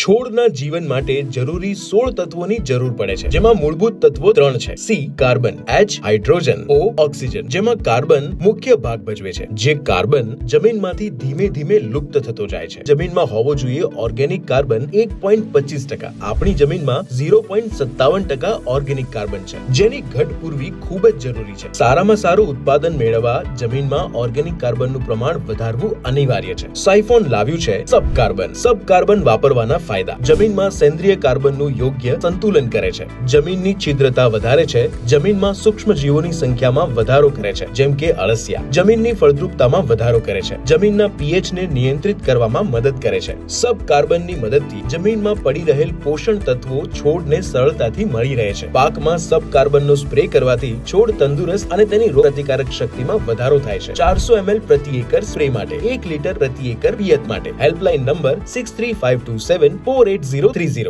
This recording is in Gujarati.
છોડના જીવન માટે જરૂરી 16 તત્વોની જરૂર પડે છે, જેમાં મૂળભૂત તત્વો 3 છે. સી કાર્બન, એચ હાઇડ્રોજન, ઓ ઓક્સિજન. જેમાં કાર્બન મુખ્ય ભાગ ભજવે છે. જે કાર્બન જમીનમાંથી ધીમે ધીમે લુપ્ત થતો જાય છે. જમીનમાં હોવો જોઈએ ઓર્ગેનિક કાર્બન 1.25%. આપણી જમીનમાં 0.57% ઓર્ગેનિક કાર્બન છે, જેની ઘટ પૂરવી ખૂબ જ જરૂરી છે. સારામાં સારું ઉત્પાદન મેળવવા જમીનમાં ઓર્ગેનિક કાર્બનનું પ્રમાણ વધારવું અનિવાર્ય છે. સાયફોન લાવ્યું છે સબ કાર્બન. સબ કાર્બન વાપરવાના ફાયદા: જમીનમાં સેન્દ્રીય કાર્બનનું યોગ્ય સંતુલન કરે છે. જમીનની છિદ્રતા વધારે છે. જમીનમાં સૂક્ષ્મ જીવોની સંખ્યામાં વધારો કરે છે, જેમ કે અળસિયા. જમીનની ફળદ્રુપતામાં વધારો કરે છે. જમીનના pH ને નિયંત્રિત કરવામાં મદદ કરે છે. સબ કાર્બનની મદદથી જમીનમાં પડી રહેલ પોષણ તત્વો છોડને સરળતાથી મળી રહે છે. પાકમાં સબ કાર્બનનો સ્પ્રે કરવાથી છોડ તંદુરસ્ત અને તેની રોગ પ્રતિકારક શક્તિમાં વધારો થાય છે. 400 ml પ્રતિ એકર સ્પ્રે માટે 1 લીટર પ્રતિ એકર પિયત માટે. Helpline number 63527 48030.